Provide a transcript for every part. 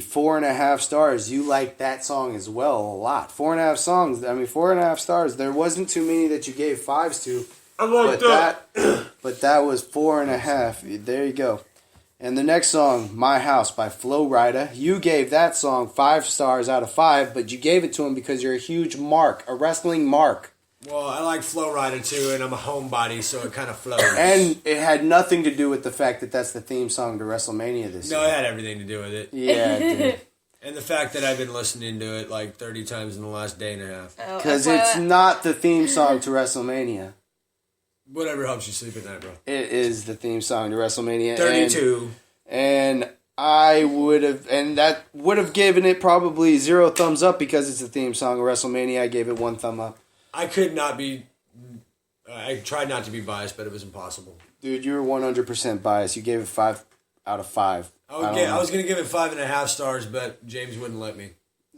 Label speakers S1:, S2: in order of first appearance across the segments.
S1: 4.5 stars. You like that song as well a lot. 4.5 songs. I mean, 4.5 stars. There wasn't too many that you gave fives to.
S2: I like that.
S1: But that was 4.5. There you go. And the next song, My House by Flo Rida. You gave that song 5 stars out of 5, but you gave it to him because you're a huge mark, a wrestling mark.
S2: Well, I like Flo Rida too, and I'm a homebody, so it kind of flows.
S1: And it had nothing to do with the fact that that's the theme song to WrestleMania this year.
S2: No, it had everything to do with it.
S1: Yeah, it did.
S2: And the fact that I've been listening to it like 30 times in the last day and a half.
S1: Because it's not the theme song to WrestleMania.
S2: Whatever helps you sleep at night, bro.
S1: It is the theme song to WrestleMania.
S2: 32.
S1: And I would have, and that would have given it probably 0 thumbs up because it's the theme song of WrestleMania. I gave it 1 thumb up.
S2: I could not be, I tried not to be biased, but it was impossible.
S1: Dude, you were 100% biased. You gave it 5 out of 5.
S2: I was going to give it 5.5 stars, but James wouldn't let me.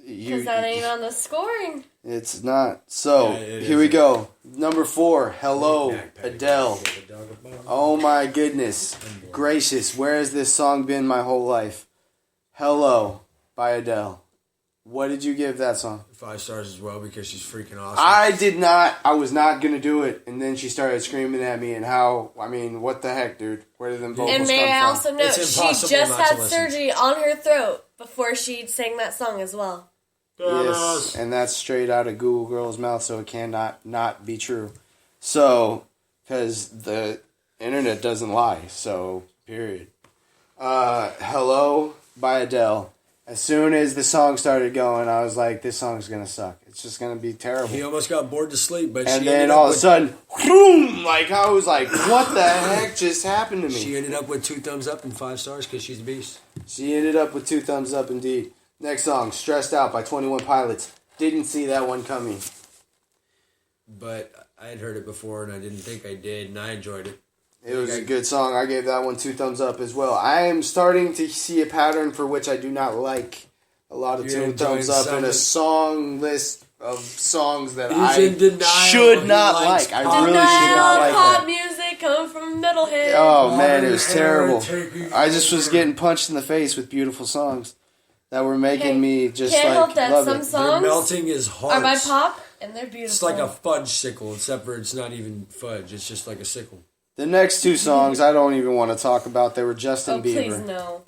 S3: Because that ain't on the scoring.
S1: It's not. So, here we go. Number 4, Hello, Adele. Oh my goodness gracious, where has this song been my whole life? Hello by Adele. What did you give that song?
S2: 5 stars as well because she's freaking awesome.
S1: I was not going to do it. And then she started screaming at me and what the heck, dude? Where did them vocals come from?
S3: And may I also note, she just had
S2: listen.
S3: surgery on her throat before she sang that song as well.
S1: Yes, and that's straight out of Google Girl's mouth, so it cannot not be true. So, because the internet doesn't lie, so, period. Hello by Adele. As soon as the song started going, I was like, this song's going to suck. It's just going to be terrible.
S2: He almost got bored to sleep, but
S1: and then all of a sudden, boom! Like, I was like, what the heck just happened to me?
S2: She ended up with 2 thumbs up and 5 stars because she's a beast.
S1: She ended up with 2 thumbs up indeed. Next song, Stressed Out by 21 Pilots. Didn't see that one coming.
S2: But I had heard it before, and I didn't think I did, and I enjoyed it.
S1: It was a good song. I gave that one 2 thumbs up as well. I am starting to see a pattern for which I do not like. A lot of 2 thumbs up in a song list of songs that I should not like. I really should not like
S3: pop
S1: that.
S3: music coming from Metalhead.
S1: Oh man, it was terrible. I just was getting punched in the face with beautiful songs that were making me just
S3: can't help
S1: like
S3: that.
S1: love
S3: Some
S1: it.
S3: songs
S2: they're melting his heart.
S3: are by pop, and they're beautiful.
S2: It's like a fudge sickle, except for it's not even fudge. It's just like a sickle.
S1: The next 2 songs I don't even want to talk about. They were Justin Bieber.
S3: Please no.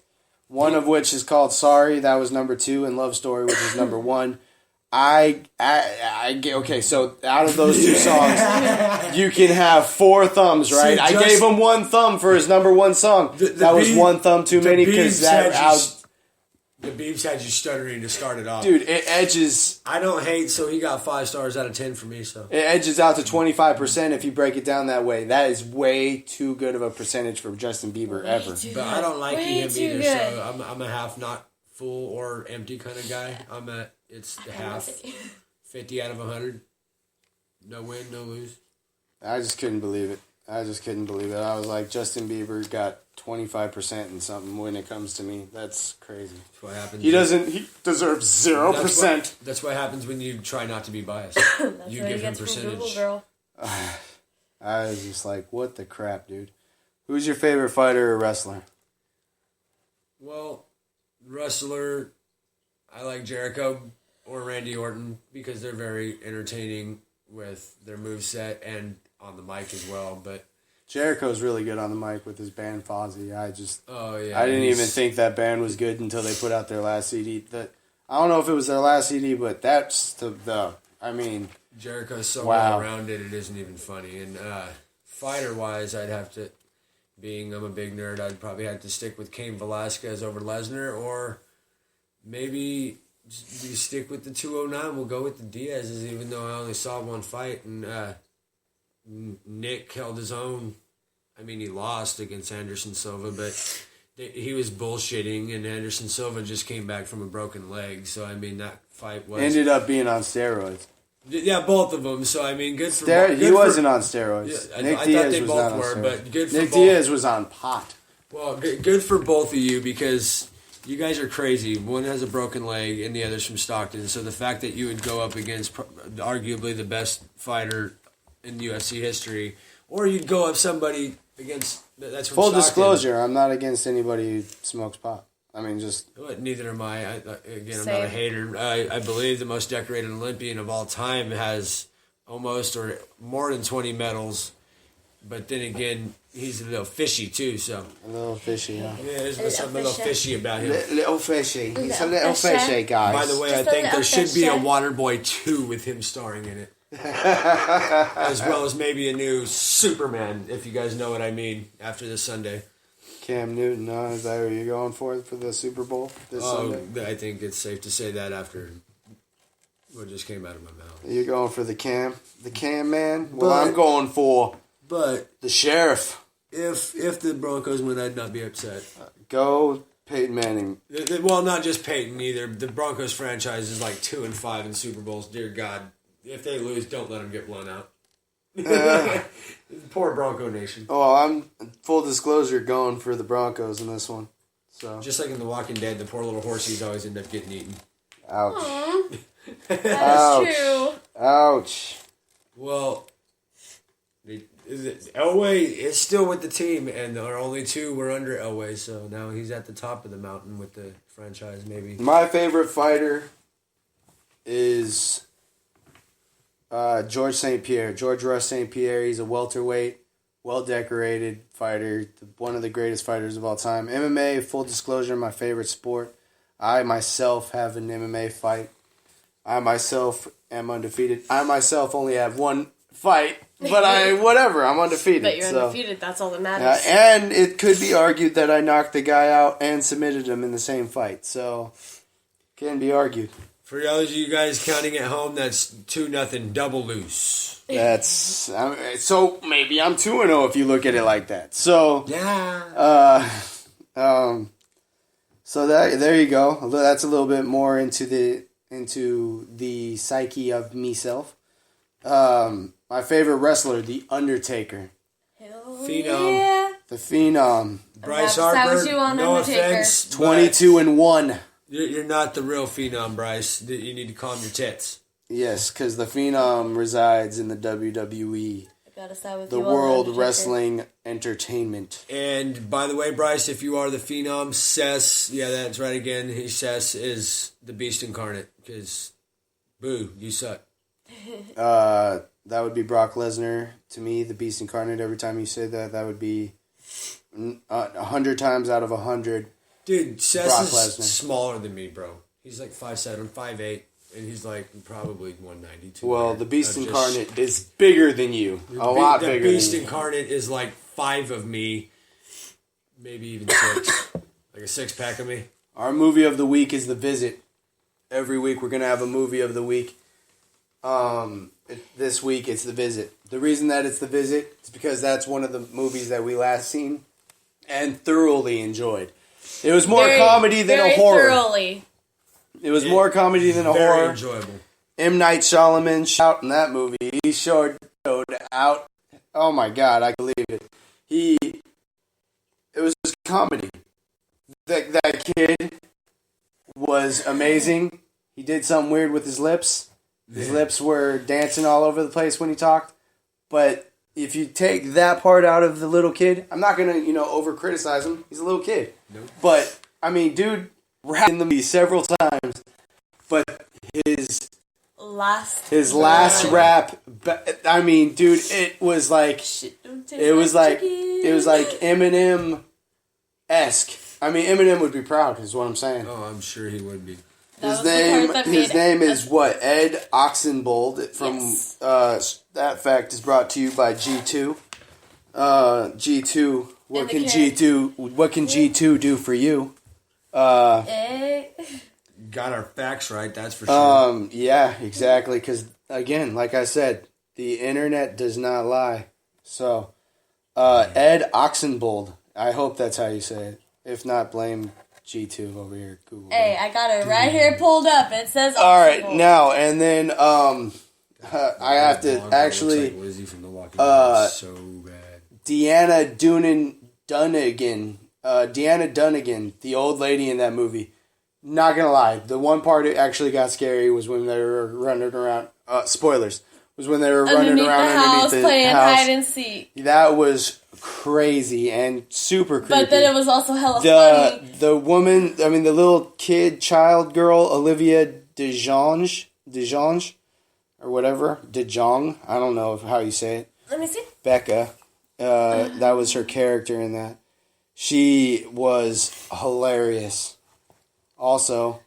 S1: One of which is called Sorry, that was number 2, and Love Story, which is number 1. Okay, so out of those 2 sons, you can have 4 thumbs, right? I gave him 1 thumb for his number 1 song. That was 1 thumb too many because
S2: the Beebs had you stuttering to start it off.
S1: Dude, it edges.
S2: I don't hate, so he got 5 stars out of 10 for me. So
S1: it edges out to 25% if you break it down that way. That is way too good of a percentage for Justin Bieber ever.
S2: But I don't like him either. So I'm a half not full or empty kind of guy. It's half 50 out of 100. No win, no lose.
S1: I just couldn't believe it. I was like, Justin Bieber got 25% and something when it comes to me. That's crazy.
S2: That's what happens.
S1: He deserves 0%.
S2: That's what happens when you try not to be biased. You give him percentage.
S3: Girl.
S1: I was just like, what the crap, dude? Who's your favorite fighter or wrestler?
S2: Well, wrestler, I like Jericho or Randy Orton because they're very entertaining with their moveset and on the mic as well, but
S1: Jericho's really good on the mic with his band Fozzy. I didn't even think that band was good until they put out their last CD. I don't know if it was their last CD, but that's
S2: Jericho's so well rounded it isn't even funny. And fighter wise, I'd have to, being I'm a big nerd, I'd probably have to stick with Cain Velasquez over Lesnar, or maybe we stick with the 209. We'll go with the Diaz's, even though I only saw 1 fight, and Nick held his own. I mean, he lost against Anderson Silva, but he was bullshitting, and Anderson Silva just came back from a broken leg. So, I mean, that fight
S1: ended up being on steroids.
S2: Yeah, both of them. So, I mean, good for...
S1: He wasn't on steroids.
S2: Yeah,
S1: Nick
S2: I
S1: Diaz
S2: thought they
S1: was
S2: both
S1: not on
S2: were,
S1: steroids.
S2: but good for
S1: Nick
S2: both.
S1: Diaz was on pot.
S2: Well, good for both of you because you guys are crazy. One has a broken leg and the other's from Stockton. So the fact that you would go up against arguably the best fighter in UFC history, or you'd go up somebody against that's from
S1: Full
S2: Stockton.
S1: disclosure, I'm not against anybody who smokes pot. I mean, just...
S2: Neither am I. Again, I'm
S3: Same.
S2: not a hater. I believe the most decorated Olympian of all time has almost or more than 20 medals. But then again, he's a little fishy, too, so...
S1: A little fishy, yeah.
S2: Yeah, there's something a little fishy about him.
S1: Little fishy. He's a little fishy, guys.
S2: By the way,
S3: Just
S2: I think
S3: a
S2: there
S3: little
S2: should be a
S3: fishy.
S2: Waterboy 2 with him starring in it. As well as maybe a new Superman, if you guys know what I mean, after this Sunday.
S1: Cam Newton, is that what you're going for the Super Bowl this Sunday?
S2: I think it's safe to say that after what just came out of my mouth.
S1: You're going for the Cam man? Well, I'm going for the Sheriff.
S2: If the Broncos win, I'd not be upset.
S1: Go Peyton Manning.
S2: Well, not just Peyton either. The Broncos franchise is like 2-5 in Super Bowls. Dear God, if they lose, don't let them get blown out. Poor Bronco Nation.
S1: Oh, I'm full disclosure going for the Broncos in this one. So
S2: just like in The Walking Dead, the poor little horsies always end up getting eaten.
S1: Ouch.
S3: That is true.
S1: Ouch.
S2: Well, Elway is still with the team, and our only two were under Elway, so now he's at the top of the mountain with the franchise, maybe.
S1: My favorite fighter is George St. Pierre. George Russ St. Pierre. He's a welterweight, well-decorated fighter, one of the greatest fighters of all time. MMA, full disclosure, my favorite sport. I myself have an MMA fight. I myself am undefeated. I myself only have one fight, but I'm undefeated.
S3: But you're undefeated, that's all that matters.
S1: And it could be argued that I knocked the guy out and submitted him in the same fight, so can be argued.
S2: For those of you guys counting at home, that's 2-0, double loose.
S1: That's so maybe I'm 2-0 if you look at it like that. So
S2: yeah.
S1: So there you go. That's a little bit more into the psyche of myself. My favorite wrestler, The Undertaker.
S2: Phenom.
S3: Yeah.
S1: The Phenom.
S2: Bryce
S3: That
S2: Harper,
S3: was you on
S2: no
S3: Undertaker.
S2: offense.
S1: 22-1.
S2: You're not the real Phenom, Bryce. You need to calm your tits.
S1: Yes, because the Phenom resides in the WWE.
S3: I gotta side with
S1: The
S3: you on
S1: World
S3: Undertaker.
S1: Wrestling Entertainment.
S2: And by the way, Bryce, if you are the Phenom, Sess, yeah, that's right again. Sess is the Beast Incarnate. Because, boo, you suck.
S1: That would be Brock Lesnar to me, the Beast Incarnate. Every time you say that, that would be 100 times out of 100.
S2: Dude, Sess
S1: Brock
S2: is
S1: Lesnar.
S2: smaller than me, bro. He's like 5'7", 5'8", and he's like probably 192.
S1: Well, the Beast Incarnate is bigger than you. A lot bigger
S2: The Beast
S1: than you.
S2: Incarnate is like 5 of me, maybe even 6. Like a 6-pack of me.
S1: Our movie of the week is The Visit. Every week we're going to have a movie of the week. This week it's The Visit. The reason that it's The Visit is because that's one of the movies that we last seen and thoroughly enjoyed. It was more comedy than a horror.
S3: Thoroughly.
S1: It was more comedy than a
S2: Very
S1: horror.
S2: enjoyable.
S1: M. Night Shyamalan shot in that movie. He showed out. Oh my God, I believe it. It was just comedy. That kid was amazing. He did something weird with his lips. His lips were dancing all over the place when he talked. But if you take that part out of the little kid, I'm not going to, over criticize him. He's a little kid.
S2: Nope.
S1: But, I mean, dude rapped in the movie several times. But his last rap, I mean, dude, it was like Eminem-esque. I mean, Eminem would be proud, is what I'm saying.
S2: Oh, I'm sure he would be.
S1: His name is what? Ed Oxenbould. That fact is brought to you by G2. G2. What can G2 do for you?
S2: Got our facts right, that's for sure.
S1: Yeah, exactly. Because again, like I said, the internet does not lie. So, Ed Oxenbould. I hope that's how you say it. If not, blame G2 over here. Google.
S3: Hey, I got it right here pulled up. It says.
S1: All right, now and then. I have to actually.
S2: Like Lizzie from The Walking Dead. So bad.
S1: Deanna Dunnigan, the old lady in that movie. Not gonna lie, the one part that actually got scary was when they were running around. Spoilers. Was when they were running around underneath the
S3: playing
S1: house.
S3: hide and seek.
S1: That was crazy and super creepy.
S3: But then it was also hella funny.
S1: The woman, the little child girl, Olivia DeJonge, or whatever, DeJong, I don't know how you say it.
S3: Let me see.
S1: Becca, that was her character in that. She was hilarious. Also,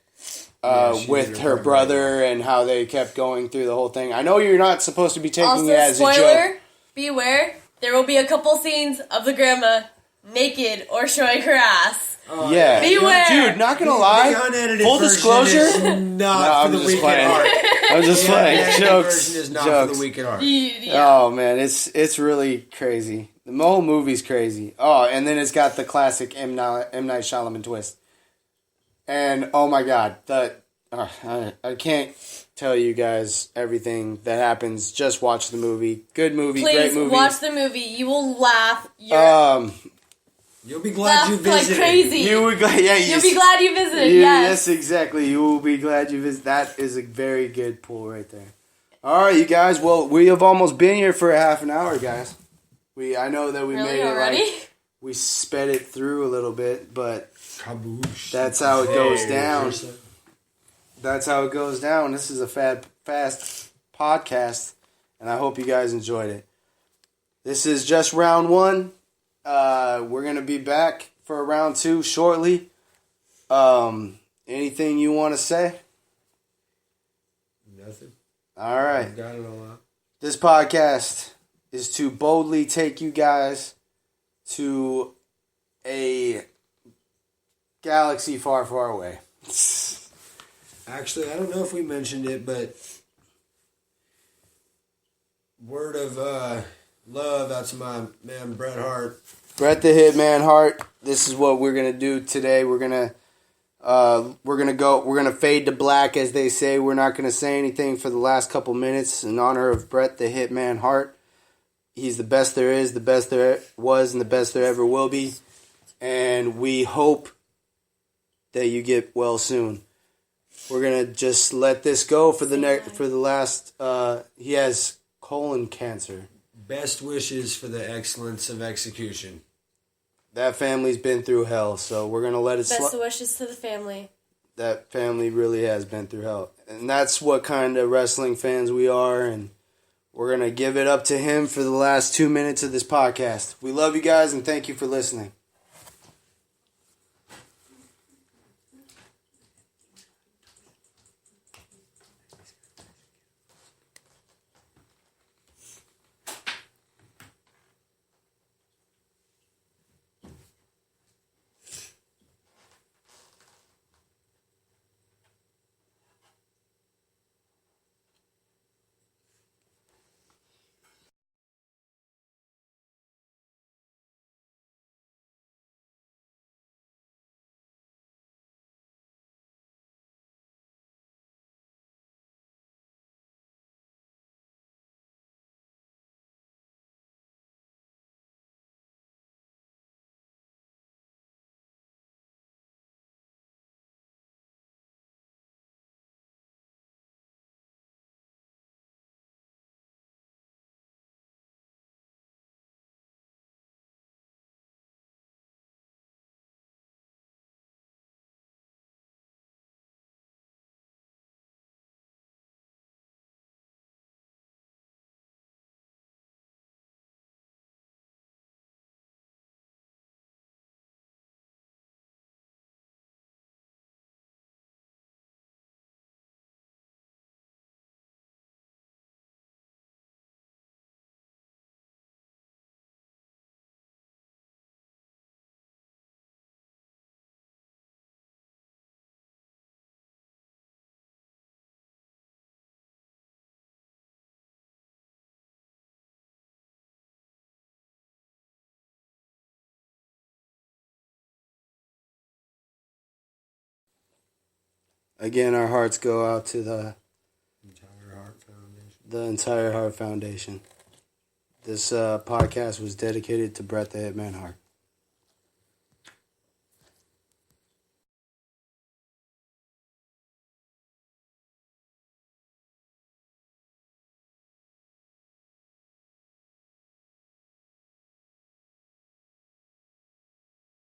S1: with her brother and how they kept going through the whole thing. I know you're not supposed to be taking it as a joke.
S3: Beware, there will be a couple scenes of the grandma naked or showing her ass.
S1: Oh, yeah.
S3: Beware.
S1: Dude, not gonna lie. Full disclosure.
S2: Not for the weak at heart.
S1: I'm just playing. Jokes.
S2: Version is not
S1: Jokes.
S2: for the weak at heart.
S3: Yeah.
S1: Oh man, it's really crazy. The whole movie's crazy. Oh, and then it's got the classic M. Night Shyamalan twist. And oh my god, I can't tell you guys everything that happens. Just watch the movie. Good movie, great movie.
S3: Please watch the movie. You will laugh.
S2: You'll be glad you visited.
S3: Like crazy.
S1: You'll be glad you visited.
S3: Yes,
S1: exactly. You will be glad you visited. That is a very good pull right there. All right, you guys. Well, we have almost been here for a half an hour, guys. I know that we made it
S3: already?
S1: We sped it through a little bit, but
S2: Kaboosh.
S1: that's how it goes down. That's how it goes down. This is a fast podcast, and I hope you guys enjoyed it. This is just round one. We're going to be back for round two shortly. Anything you want to say?
S2: Nothing.
S1: All right.
S2: I've got it all out.
S1: This podcast is to boldly take you guys to a galaxy far, far away.
S2: Actually, I don't know if we mentioned it, but word of love out to my man Bret Hart.
S1: Bret the Hitman Hart. This is what we're gonna do today. We're gonna fade to black, as they say. We're not gonna say anything for the last couple minutes in honor of Bret the Hitman Hart. He's the best there is, the best there was, and the best there ever will be. And we hope that you get well soon. We're gonna just let this go for the last. He has colon cancer.
S2: Best wishes for the excellence of execution.
S1: That family's been through hell, so we're gonna let it.
S3: Best wishes to the family.
S1: That family really has been through hell, and that's what kind of wrestling fans we are. And we're gonna give it up to him for the last 2 minutes of this podcast. We love you guys, and thank you for listening. Again, our hearts go out to the entire Heart Foundation. This podcast was dedicated to Bret the Hitman Hart.